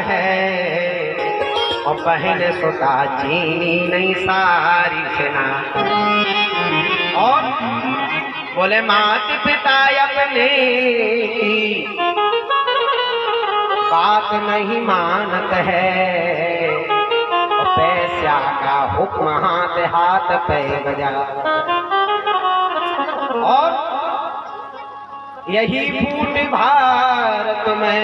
है और बहन सुता चीनी नहीं सारी सेना। और बोले माता पिता अपने की बात नहीं मानत है और पैसा का हुक्म हाथ हाथ पे बजा। और यही फूट भारत में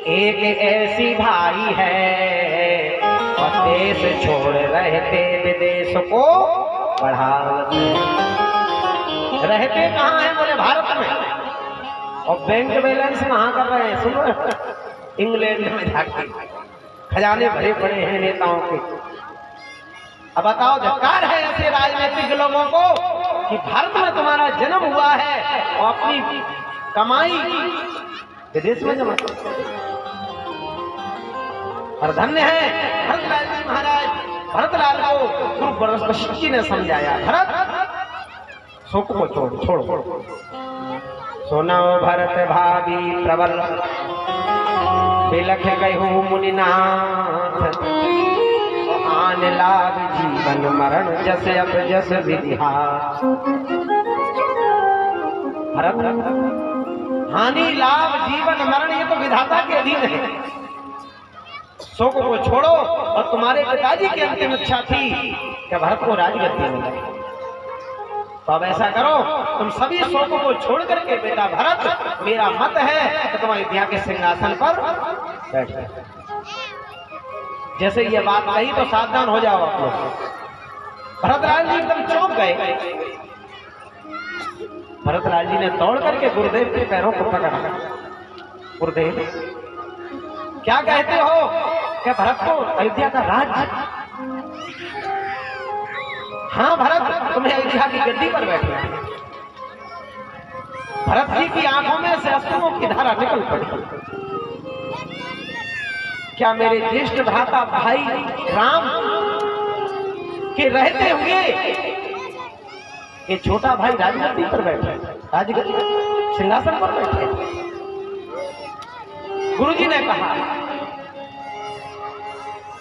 एक ऐसी भाई है और देश छोड़ रहते विदेश को बढ़ाते। रहते कहाँ है? बोले भारत में। और बैंक बैलेंस कहाँ कर रहे हैं? सुनो, इंग्लैंड में जाके खजाने भरे पड़े हैं नेताओं के। अब बताओ, धिक्कार है ऐसे राजनीतिक लोगों को कि भारत में तुम्हारा जन्म हुआ है और अपनी कमाई विदेश में जमा करते हैं। और धन्य है भरतलाल जी महाराज। भरतलाल को गुरु वशिष्ठ जी ने समझाया, भरत शोक को छोड़ो। सुनो भरत भाभी प्रबल बिलख कहूँ मुनिनाथ, हान लाभ जीवन मरण जस अब जस विधिहास। भरत, हानि लाभ जीवन मरण ये तो विधाता के अधीन है। शोक को छोड़ो। और तुम्हारे पिताजी की अंतिम इच्छा थी कि भरत को राजगद्दी मिले, तो अब ऐसा करो, तुम सभी शोक को छोड़ करके बेटा भरत, मेरा मत है कि तुम अयोध्या के सिंहासन पर बैठ जाओ। जैसे ये बात कही तो सावधान हो जाओ आप लोग। भरतलाल जी एकदम चौंक गए। भरतलाल जी ने तोड़ करके गुरुदेव के पैरों को पकड़ा। गुरुदेव क्या कहते हो कि भरत को अयोध्या का राज्य? हाँ भरत, तुम्हें अयोध्या की गद्दी पर बैठना है। भरत जी की आंखों में से अश्रुओं की धारा निकल पड़ी। क्या मेरे ज्येष्ठ भ्राता भाई राम के रहते हुए ये छोटा भाई राजगद्दी पर बैठे, राजगद्दी सिंहासन पर बैठे? गुरुजी ने कहा,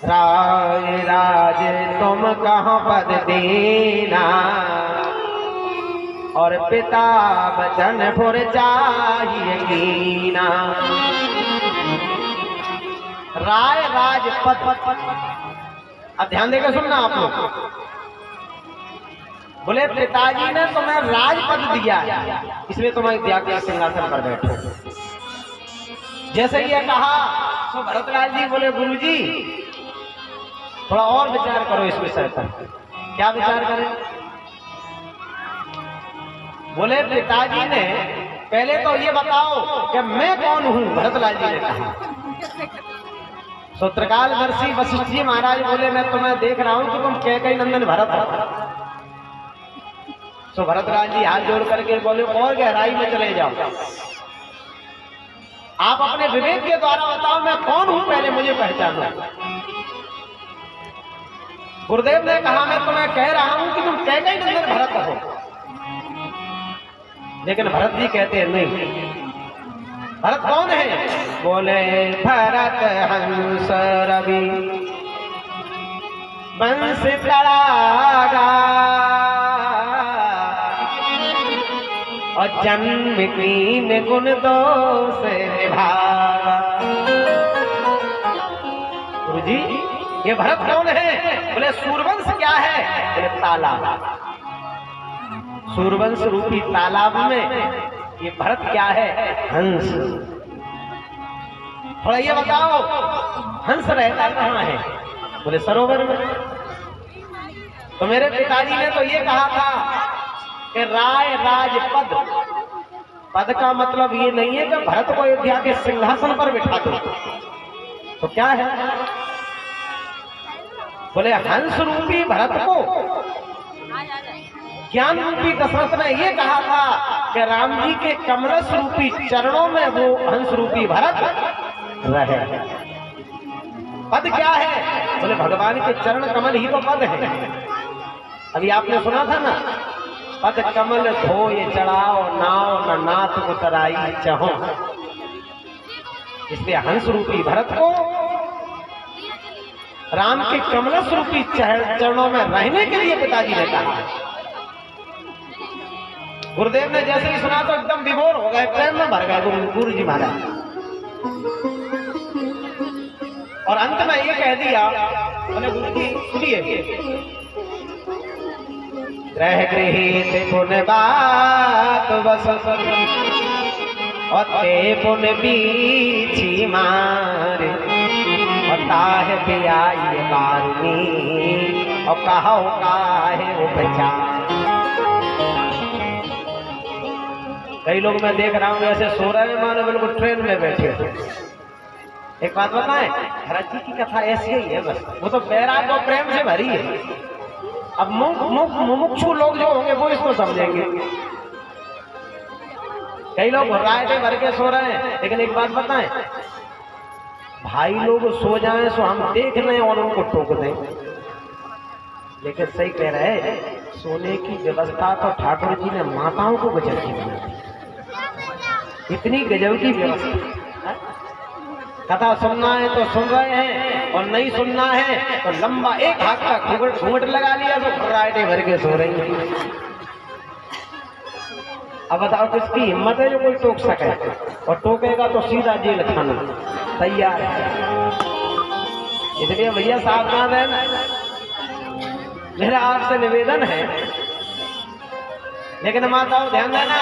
राय राज तुम कहाँ पद देना और पिता बचन फुर चाहिए कीना। राय राज पद, अब ध्यान देकर सुनना आप लोग। बोले पिताजी ने तुम्हें राजपद दिया इसलिए तुम अयोध्या के सिंहासन पर बैठो। जैसे ये कहा तो भरतलाल जी बोले, गुरुजी थोड़ा और विचार करो इस विषय पर। क्या विचार करें? बोले पिताजी ने पहले तो ये बताओ कि मैं कौन हूं। भरतलाल जी ने कहा। सूत्रकाल महर्षि वशिष्ठ जी महाराज बोले, मैं तुम्हें देख रहा हूं कि तुम कैकेयी नंदन भरत हो। तो भरतलाल जी हाथ जोड़ करके बोले, और गहराई में चले जाओ, आप अपने विवेक के द्वारा बताओ मैं कौन हूं, पहले मुझे पहचानो। गुरुदेव ने कहा, मैं तुम्हें कह रहा हूं कि तुम कैकेयी नंदन भरत हो। लेकिन भरत जी कहते हैं नहीं। भरत कौन है? बोले, भरत हंस रवि वंश तड़ागा और जन्म कीन गुण दोष निभागा। गुरुजी ये भरत कौन है? बोले, सूर्यवंश क्या है? बोले, तालाब। सूर्यवंश रूपी तालाब में ये भरत क्या है? हंस। थोड़ा ये बताओ, हंस रहता कहाँ है? बोले, सरोवर में। तो मेरे पिताजी ने तो ये कहा था कि राय राज पद। पद का मतलब ये नहीं है कि भरत को अयोध्या के सिंहासन पर बिठा दो। तो क्या है? बोले, हंस रूपी भरत को ज्ञान रूपी दशरथ ने ये कहा था कि राम जी के कमरस रूपी चरणों में वो हंस रूपी भरत रहे। पद क्या है? बोले, भगवान के चरण कमल ही तो पद है। अभी आपने सुना था ना, पद कमल धोय चढ़ाओ नाव न नाथ को तराई चहो। इसलिए हंस रूपी भरत को राम के कमलस रूपी चरणों में रहने के लिए पिताजी ने कहा। गुरुदेव ने जैसे ही सुना तो एकदम विभोर हो गए, प्रेम में भर गए गुरु जी महाराज। और अंत में ये कह दिया, बोले गुरु जी सुनिए, ग्रह गृहित पुन बात बस और पुन बीछी मार और काहे पियाई बारनी और कहो काहे उपचार। कई लोग मैं देख रहा हूँ ऐसे सो रहे हैं मानो बिल्कुल ट्रेन में बैठे। एक बात बताएं, भरत जी की कथा ऐसी ही है बस, वो तो बैराग और प्रेम से भरी है। अब मुमुक्षु लोग जो होंगे वो इसको समझेंगे। कई लोग रायते भर के सो रहे हैं, लेकिन एक बात बताएं, भाई लोग सो जाएं सो हम देख लें और उनको टोक दें, लेकिन सही कह रहे हैं, सोने की व्यवस्था तो ठाकुर जी ने माताओं को गजब की बनाई, इतनी गजब की व्यवस्था। कथा सुनना है तो सुन रहे हैं और नहीं सुनना है तो लंबा एक हाथ का घूंघट लगा लिया तो रायटे भर के सो रही है। अब बताओ किसकी हिम्मत है जो कोई टोक सके, और टोकेगा तो सीधा जेल खाना तैयार है। इसलिए भैया सावधान है, मेरा आपसे निवेदन है। लेकिन माताओं ध्यान देना,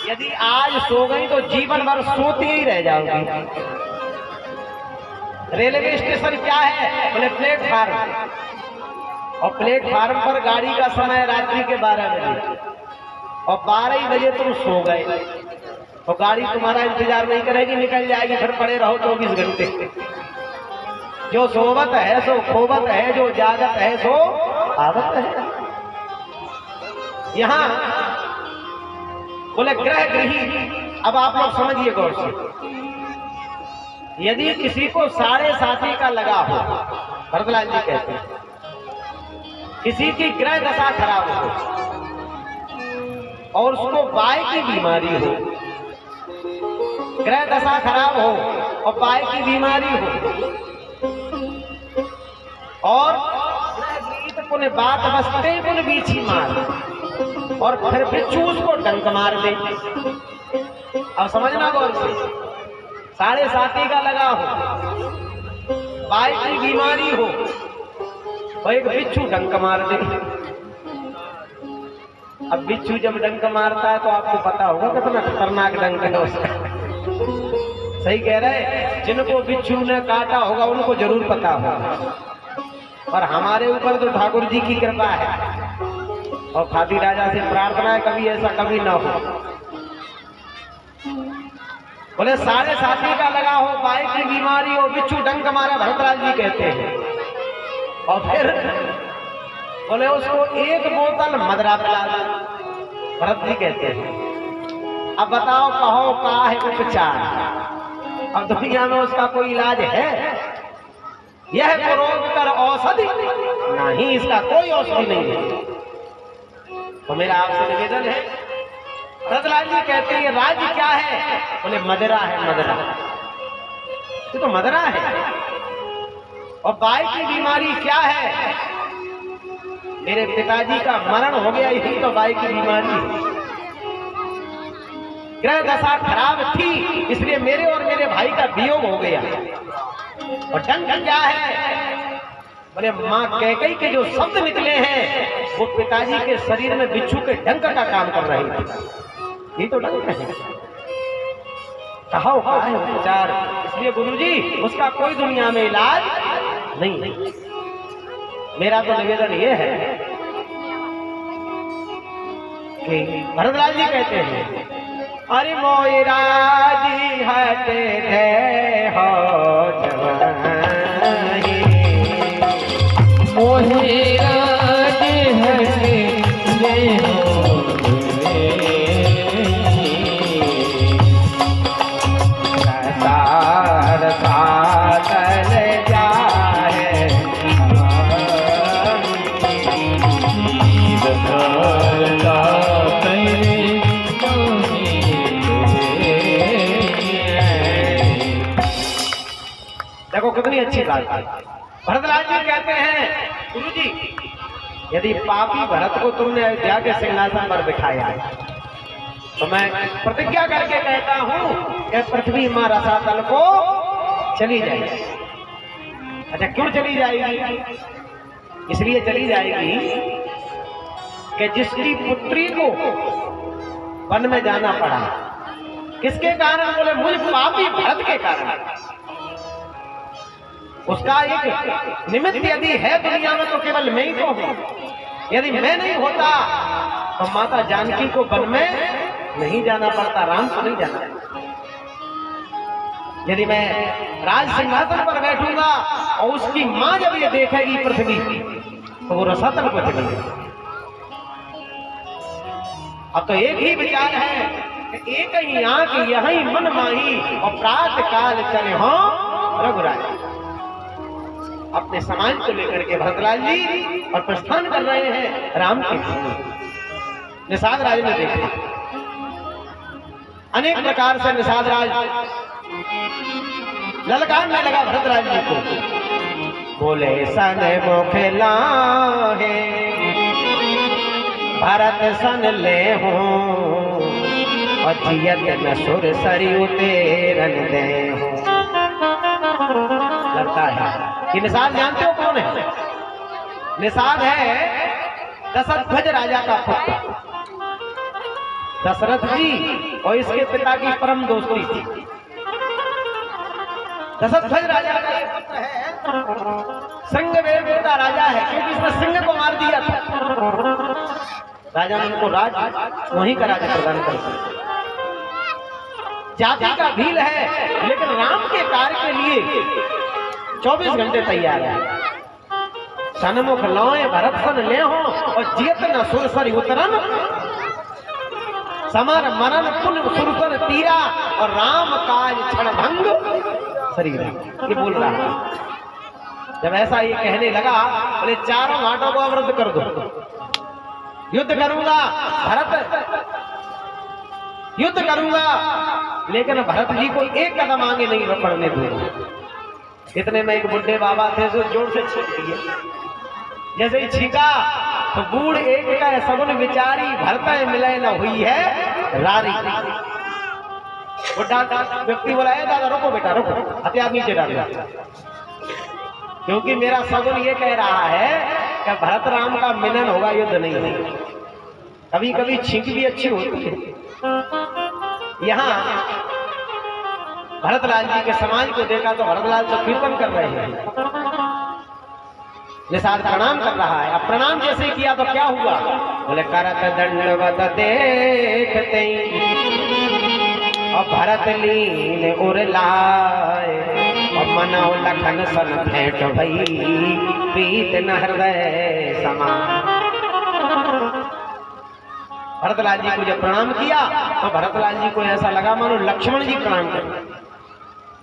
यदि आज सो गई तो जीवन भर सोती ही रह जाओगी। रेलवे स्टेशन क्या है, बोले प्लेटफार्म, और प्लेटफार्म पर गाड़ी का समय रात्रि के 12 बजे और 12 बजे तुम सो गए तो गाड़ी तुम्हारा इंतजार नहीं करेगी, निकल जाएगी, फिर पड़े रहो 24 घंटे। जो सोवत है सो खोवत है, जो जागत है सो आवत है। यहाँ बोले ग्रह गृही। अब आप लोग समझिए गौर से, यदि किसी को 7.5 का लगा हो, भरतलाल जी कहते हैं, किसी की ग्रह दशा खराब हो और उसको बाय की बीमारी हो, ग्रह दशा खराब हो और बाय की बीमारी हो, और पुन बात बसते पुन बीछी मार और फिर बिच्छू उसको डंक मार दे। अब समझना गौर से, 7.5 का लगा हो, बाय की बीमारी हो और एक बिच्छू डंक मार दे। अब बिच्छू जब डंक मारता है तो आपको पता होगा कितना खतरनाक डंक है उसका। सही कह रहे, जिनको बिच्छू ने काटा होगा उनको जरूर पता होगा, और हमारे ऊपर तो ठाकुर जी की कृपा है और खाती राजा से प्रार्थना है कभी ऐसा कभी ना हो। बोले 7.5 का लगा हो, बाई की बीमारी हो, बिच्छू डंक मारा, भरतलाल जी कहते हैं, और फिर बोले उसको 1 बोतल मदरा पिला दो, भरत जी कहते हैं। अब बताओ कहो का है उपचार। अब दुनिया में उसका कोई इलाज है? यह रोग कर औषधि नहीं, इसका कोई औषधि नहीं है। तो मेरा आपसे निवेदन है, भरतलाल जी कहते हैं राज्य क्या है? बोले मदरा है, मदरा। ये तो मदरा है। और बाई की बीमारी क्या है? मेरे पिताजी का मरण हो गया, यही तो बाई की बीमारी। ग्रह दशा खराब थी, इसलिए मेरे और मेरे भाई का वियोग हो गया। और डंक क्या है? बोले माँ कैकई के जो शब्द निकले हैं वो पिताजी के शरीर में बिच्छू के डंक का काम कर रहे थे। ये तो डंक है, कहा है उपचार। इसलिए गुरुजी उसका कोई दुनिया में इलाज नहीं। मेरा तो निवेदन ये है कि भरतलाल जी कहते हैं, अरे मोराजी हटे थे हो जवानी, मोराज हटे थे हो सार सातल जाए देखो कितनी अच्छी बात है। भरतलाल जी कहते हैं गुरु जी, यदि पापी भरत को तुमने अयोध्या के सिंहासन पर बिठाया है तो मैं प्रतिज्ञा करके कहता हूं कि पृथ्वी मां रसातल को चली जाएगी। अच्छा, क्यों चली जाएगी? इसलिए चली जाएगी कि जिसकी पुत्री को वन में जाना पड़ा, किसके कारण? बोले मुझ पापी भरत के कारण। उसका एक निमित्त यदि है दुनिया में तो केवल मैं ही तो हूं। यदि मैं नहीं होता तो माता जानकी को वन में नहीं जाना पड़ता, राम को नहीं जाना पड़ता। यदि मैं राज सिंहासन पर बैठूंगा और उसकी मां जब ये देखेगी पृथ्वी तो वो रसातल को चली जाएगी। अब तो एक ही विचार है कि एक ही आंख यही मन माही और प्रात काल चले हो रघुराज। अपने समाज को लेकर के भरतलाल जी और प्रस्थान कर रहे हैं राम के भूमि। निषाद राज ने देखा अनेक प्रकार से निषाद राज ललकारने लगा भरतलाल जी को। बोले सन मोखेला है भरत सन ले हो और जियत न सुर सरी उतेरन दे हो। लगता है कि निषाद जानते हो कौन है? निषाद है दशरथ राजा का पुत्र। दशरथ जी और इसके पिता की परम दोस्ती थी। दशरथ राजा का एक पुत्र है, सिंहवेद का राजा है, क्योंकि इसने सिंह को मार दिया था। राजा ने उनको राज वहीं का राजा प्रदान कर दिया। जाति का भील है लेकिन राम के कार्य के लिए 24 घंटे तैयार है। सनमुख लौए भरत सन ले हो और जियत न सुरसर उतरन समर मरण पुन सुरसर तीरा और राम काज क्षण भंग शरीर। ये बोल रहा है। जब ऐसा ये कहने लगा, बोले चारों घाटों को अवरुद्ध कर दो, युद्ध करूंगा भरत, युद्ध करूंगा लेकिन भरत जी को एक कदम आगे नहीं बढ़ने दूंगा। इतने में एक बुढ़े बाबा थे जो जोर से छींक दिए। जैसे ही छींका तो बूढ़ एक का सगुन विचारी भरत मिले न हुई है रारी। बुढ़ा व्यक्ति बोला, दादा रुको बेटा रुको, हथियार नीचे डाल, क्योंकि मेरा सगुन ये कह रहा है कि भरत राम का मिलन होगा, युद्ध नहीं है। कभी कभी छींक भी अच्छी होती है। यहाँ भरतलाल जी के समाज को देखा तो भरतलाल तो कीर्तन कर रहे हैं। निषाद प्रणाम कर रहा है। अब प्रणाम जैसे किया तो क्या हुआ? बोले करत दंडवत देखते और भरत लीन उरलाए और मनो लखन सन भेंट भई प्रीत न हृदय समान। भरतलाल जी को जब प्रणाम किया तो भरतलाल जी को ऐसा लगा मानो लक्ष्मण जी प्रणाम कर,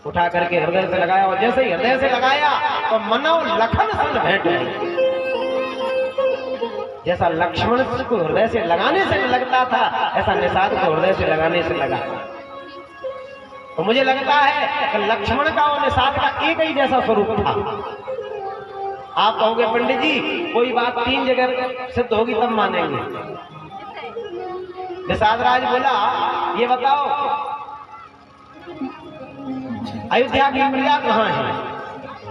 उठा करके हृदय से लगाया और जैसे ही हृदय से लगाया तो मनो लखन सन भेंट भई। जैसा लक्ष्मण को हृदय से लगाने से लगता था ऐसा निषाद को हृदय से लगाने से लगा। तो मुझे लगता है कि लक्ष्मण का और निषाद का एक ही जैसा स्वरूप था। आप कहोगे पंडित जी कोई बात 3 जगह सिद्ध होगी तब मानेंगे। निषाद राज बोला, ये बताओ अयोध्या की प्रिया कहाँ है?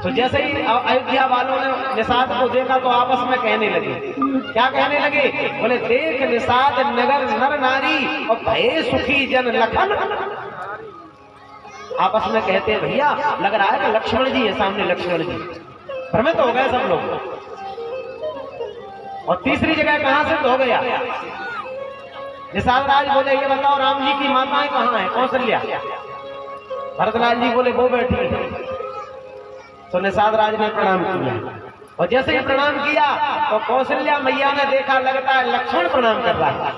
तो जैसे ही अयोध्या वालों ने निषाद को देखा तो आपस में कहने लगे। क्या कहने लगे? बोले देख निषाद नगर नर नारी और भय सुखी जन लखन। आपस में कहते हैं भैया लग रहा है कि लक्ष्मण जी है सामने, लक्ष्मण जी। भ्रमित हो गए सब लोग। और तीसरी जगह कहां से हो गया? निषाद राज बोले ये बताओ राम जी की माताएं कहां हैं? कौशल्या। भरतलाल जी बोले वो बैठी है। तो निषाद राज ने प्रणाम किया और जैसे ही प्रणाम किया तो कौशल्या मैया ने देखा लगता है लक्ष्मण प्रणाम कर रहा है।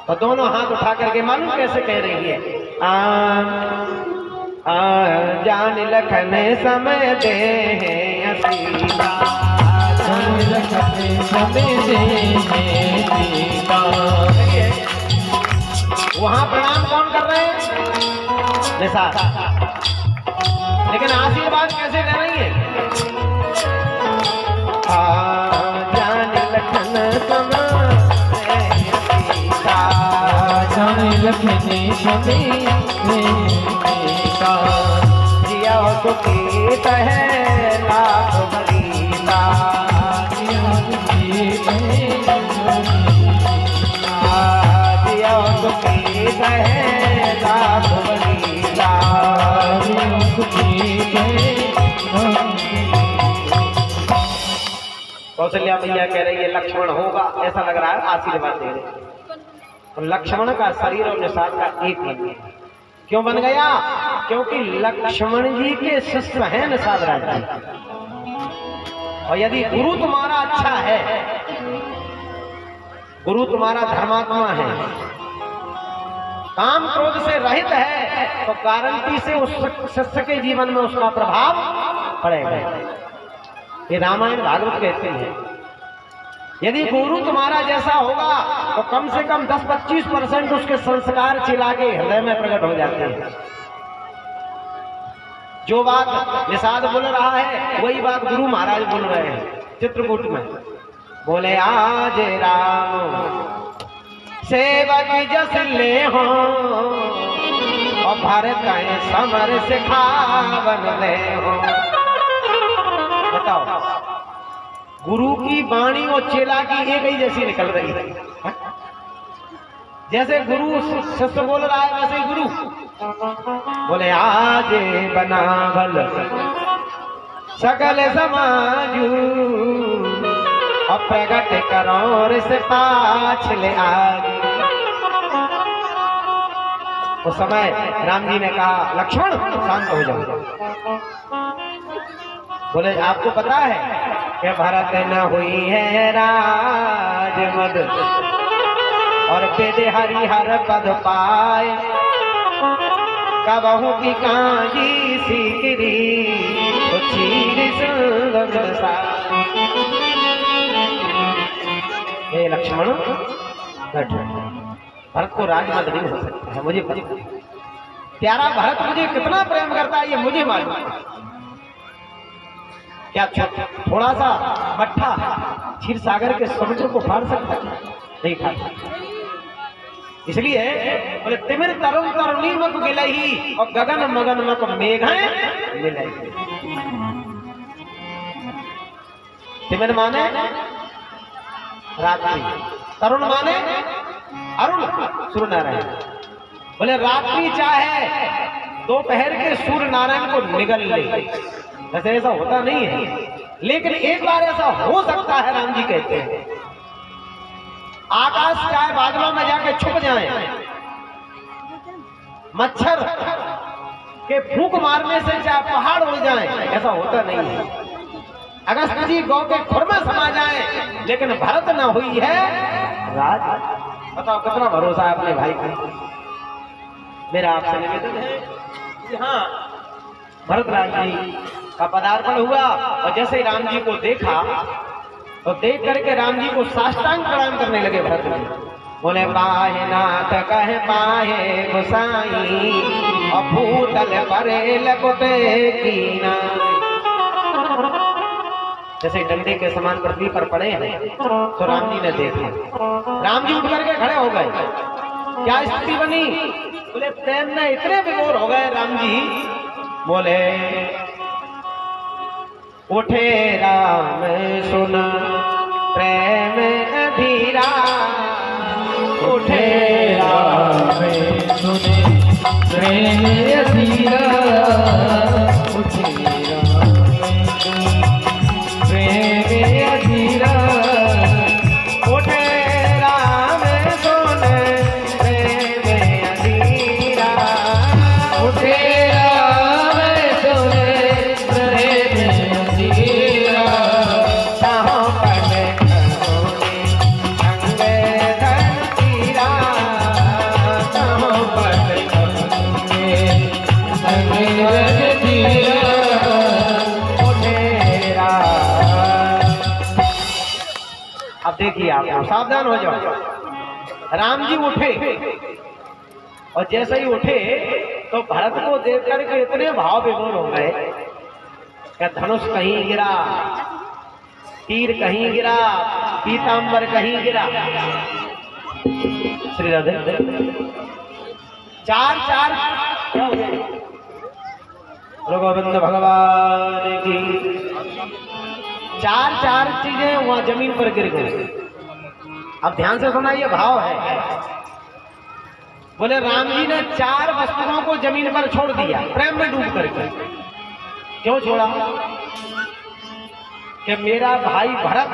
तो दोनों हाथ उठा करके मालूम कैसे कह रही है? जान लखन समय दे सीता, जान लखन समय दे सीता। वहां प्रणाम कौन कर रहे हैं? निषाद। लेकिन आशीर्वाद लखने जिया दुखी है लाख बलीता जिया दुखी है लाख बलीता कौशल्या मैया कह रही है लक्ष्मण होगा, ऐसा लग रहा है, आशीर्वाद दे रहे। तो लक्ष्मण का शरीर और निषाद का एक बन गया। क्यों बन गया? क्योंकि लक्ष्मण जी के शिष्य हैं निषाद राज जी। और यदि गुरु तुम्हारा अच्छा है, गुरु तुम्हारा धर्मात्मा है, काम क्रोध से रहित है, तो गारंटी से उस शिष्य के जीवन में उसका प्रभाव पड़ेगा। ये रामायण भागवत कहते हैं। यदि गुरु तुम्हारा जैसा होगा तो कम से कम 10-25% उसके संस्कार चिला के हृदय में प्रकट हो जाते हैं। जो बात निषाद बोल रहा है वही बात गुरु महाराज बोल रहे हैं चित्रकूट में। बोले आज राम सेवक जस ले हो और भरत समर सिखावन ले हो। बताओ, गुरु की वाणी और चेला की एक ही जैसी निकल रही है। जैसे गुरु शिष्य बोल रहा है वैसे ही गुरु बोले आज बनावल सकल समाजू और प्रगट करो से पाछले आगे। उस समय राम जी ने कहा लक्ष्मण शांत हो जाओ। बोले आपको पता है कि भरत न हुई है राजमद और बेदे हरिहर पद पाए कबहू की कांजी सीकरी तो चीर हे लक्ष्मण भरत को राजमद नहीं हो सकता है। मुझे प्यारा भरत मुझे कितना प्रेम करता है ये मुझे मालूम है। क्या थोड़ा सा मट्ठा क्षीर सागर के समुद्र को फाड़ सकता है? नहीं फाड़ सकता। इसलिए बोले तिमिर तरुण तरुणी मक गिलही और गगन मगन मक मेघें मिलही। तिमिर माने रात्रि, तरुण माने अरुण सूर्य नारायण। बोले रात्रि चाहे दोपहर के सूर्य नारायण को निगल ले, वैसे ऐसा होता नहीं है, लेकिन एक बार ऐसा हो सकता है। राम जी कहते हैं आकाश चाहे बादलों में जाके छुप जाए, मच्छर के फूंक मारने से चाहे पहाड़ उड़ जाए, ऐसा होता नहीं है। अगस्त जी गौ के खुर में समा जाए, लेकिन भरत न हुई है राज। बताओ कितना भरोसा है अपने भाई का। मेरा आपसे निवेदन है कि हाँ, भरत राज जी का पदार्पण हुआ और जैसे ही राम जी को देखा तो देख करके राम जी को साष्टांग प्रणाम करने लगे भरत जी। बोले पाहे नाथ कहे पाहे गोसाई और भूतल परे लकुटे कीना। जैसे डंडे के समान पृथ्वी पर पड़े हैं तो राम जी ने देखा, राम जी उठ करके खड़े हो गए। क्या स्थिति बनी? बोले प्रेम में इतने विभोर हो गए राम जी। बोले उठे राम सुन प्रेम अधीरा, उठे राम सुन प्रेम अधीरा, उठे प्रेम अधीरा, उठे राम सुन प्रेम अधीरा, उठे अब देखिए आप सावधान हो जाओ। राम जी उठे और जैसे ही उठे तो भरत को देख करके इतने भाव विभोर हो गए कि धनुष कहीं गिरा, तीर कहीं गिरा, पीतांबर कहीं गिरा। श्री राधे। चार चार क्या हो गए? गोविंद भगवान की चार चार चीजें वहां जमीन पर गिर गई। अब ध्यान से सुना, ये भाव है। बोले राम जी ने चार वस्तुओं को जमीन पर छोड़ दिया प्रेम में डूब करके। क्यों छोड़ा? कि मेरा भाई भरत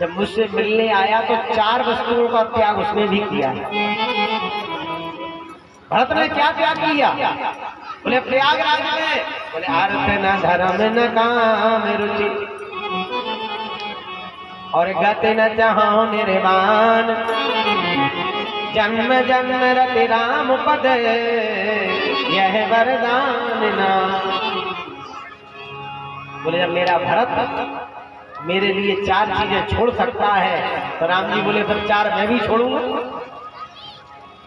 जब मुझसे मिलने आया तो चार वस्तुओं का त्याग उसने भी किया। भरत ने क्या त्याग किया? बोले प्रयागराज में, बोले अर्थ न धर्म न काम रुचि और गति न चाहो निर्वाण, जन्म जन्म रति राम पद यह वरदान ना। बोले जब मेरा भरत मेरे लिए चार चीजें छोड़ सकता है तो राम जी बोले फिर चार मैं भी छोड़ूंगा।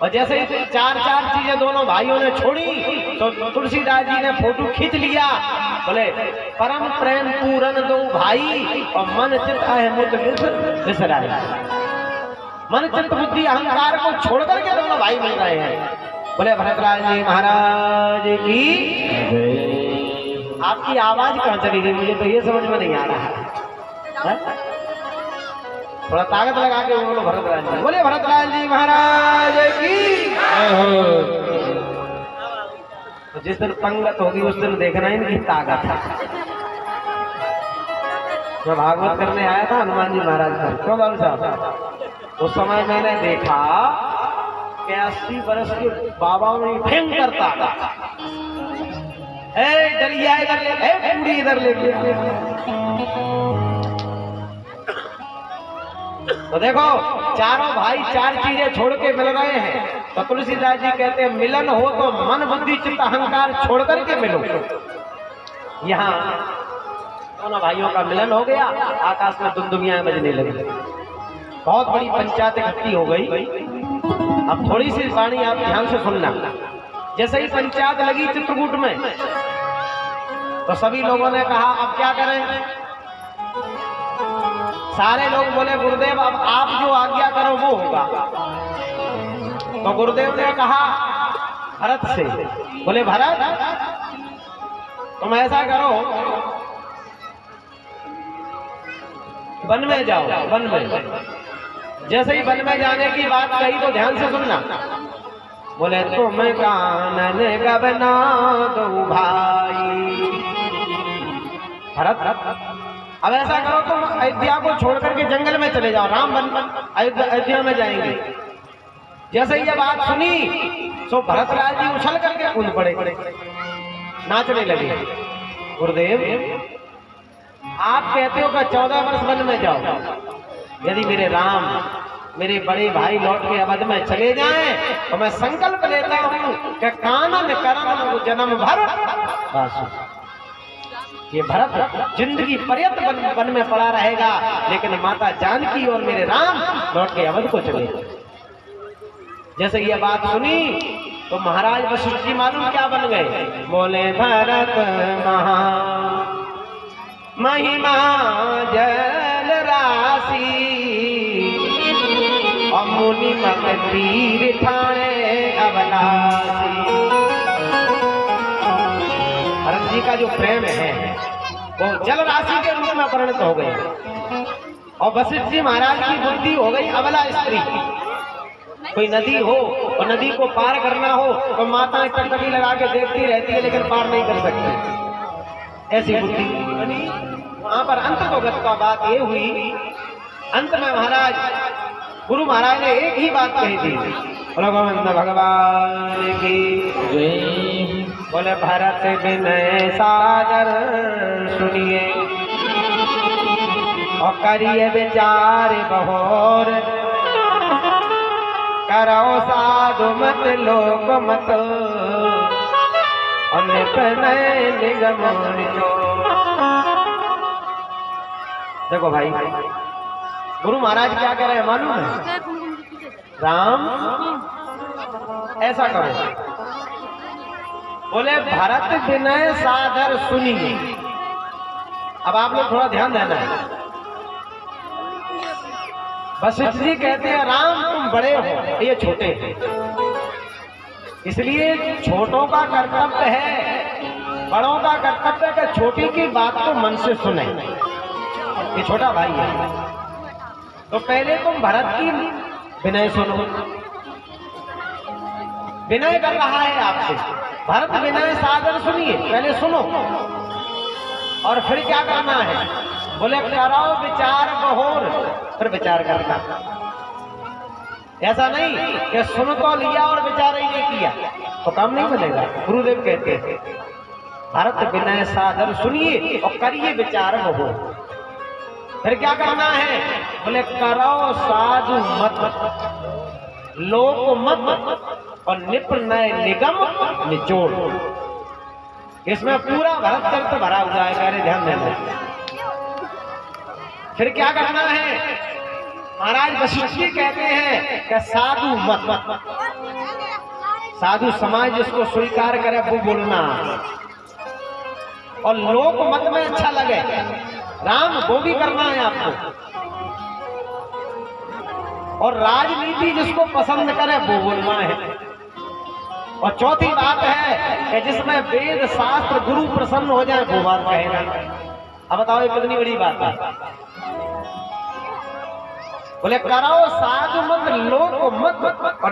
और जैसे ही चार चार चीजें दोनों भाइयों ने छोड़ी तो तुलसीदास जी ने फोटो खींच लिया। बोले परम प्रेम पूरन दो भाई और मन चित्त अहमुत विसराई। मन चित्त बुद्धि अहंकार को छोड़ करके दोनों भाई मिल रहे हैं। बोले भरतराज जी महाराज की। आपकी आवाज कहाँ चली गई? मुझे तो ये समझ में नहीं आ रहा है। थोड़ा ताकत लगा के बोलो भरतराज जी। बोले भरतराज जी महाराज की। तो जिस दिन पंगत होगी उस दिन देखना इनकी ताकत है। मैं भागवत करने आया था हनुमान जी महाराज का, क्यों बाबू साहब? उस समय मैंने देखा कि 80 वर्ष के बाबा में फेंक करता था। दरिया इधर ले, पूरी इधर ले। तो देखो चारों भाई चार चीजें छोड़ के मिल रहे हैं। तो तुलसीदास जी कहते हैं मिलन हो तो मन बुद्धि चित्त अहंकार छोड़ करके मिलो। यहाँ दोनों भाइयों का मिलन हो गया, आकाश में दुमदुमियां बजने लगी, बहुत बड़ी पंचायत इकट्ठी हो गई। अब थोड़ी सी वाणी आप ध्यान से सुनना। जैसे ही पंचायत लगी चित्रकूट में तो सभी लोगों ने कहा अब क्या करें? सारे लोग बोले गुरुदेव अब आप जो आज्ञा करो वो होगा। तो गुरुदेव ने कहा भरत से, बोले भरत तुम ऐसा करो वन में जाओ। वन में जैसे ही वन में जाने की बात कही तो ध्यान से सुनना। बोले तुम कानन गबना दो भाई। भरत अब ऐसा करो तुम अयोध्या को छोड़ करके जंगल में चले जाओ, राम वन अयोध्या में जाएंगे। जैसे ही ये बात सुनी तो भरतराज जी उछल करके कूद पड़े, नाचने लगे। गुरुदेव आप कहते हो कि 14 वर्ष वन में जाओ, यदि मेरे राम मेरे बड़े भाई लौट के अवध में चले जाएं तो मैं संकल्प लेता हूं कि कानन करम जन्म भर। ये भरत जिंदगी पर्यंत वन में पड़ा रहेगा, लेकिन माता जानकी और मेरे राम लौट के अवध को चले। जैसे ये बात सुनी तो महाराज वशिष्ठ जी मालूम क्या बन गए? बोले भरत महा महिमा जल राशि और मुनि मत तीर ठाणे अवनाशी। भरत जी का जो प्रेम है वो जल राशि के रूप में परिणत हो गई और वशिष्ठ जी महाराज की बुद्धि हो गई अबला स्त्री। कोई नदी हो और नदी को पार करना हो तो माताएं टकटकी लगा के देखती रहती है लेकिन पार नहीं कर सकती, ऐसी बुद्धि बनी। वहां पर अंत को गत का बात ये हुई, अंत में महाराज गुरु महाराज ने एक ही बात कही थी, गोविंद भगवान की। बोले भरत विनय सागर सुनिए और करिए विचार बहोर, करो साधु मत लोक मत और निर्णय निगम। देखो भाई गुरु महाराज क्या कह रहे हैं मालूम है? राम ऐसा करो, बोले भरत विनय सादर सुनिए। अब आप लोग थोड़ा ध्यान देना है। वशिष्ठ जी कहते हैं राम तुम बड़े हो, ये छोटे हैं, इसलिए छोटों का कर्तव्य है, बड़ों का कर्तव्य है कि छोटी की बात को मन से सुने। ये छोटा भाई है, तो पहले तुम भरत की विनय सुनो। विनय कर रहा है आपसे भरत, विनय सादर सुनिए, पहले सुनो और फिर क्या करना है। बोले करो विचार बहोर, फिर विचार करना। ऐसा नहीं कि सुन तो लिया और विचार ही नहीं किया तो काम नहीं बनेगा। गुरुदेव कहते हैं भरत विनय सादर सुनिए और करिए विचार बहोर। फिर क्या करना है। बोले करो साधु मत, लोक मत और निपनय निगम निचोड़। इसमें पूरा भरत चरित्र भरा हुआ है, प्यारे ध्यान देना। फिर क्या करना है। महाराज वशिष्ठ जी कहते हैं कि साधु मत, साधु समाज जिसको स्वीकार करे वो बोलना, और लोक मत में अच्छा लगे राम वो भी करना है आपको, और राजनीति जिसको पसंद करे वो बोलना है। और चौथी बात है कि जिसमें वेद शास्त्र गुरु प्रसन्न हो जाए वो बात कहना। अब बताओ ये कितनी बड़ी बात है। बोले करो साधु मत, लोक मत और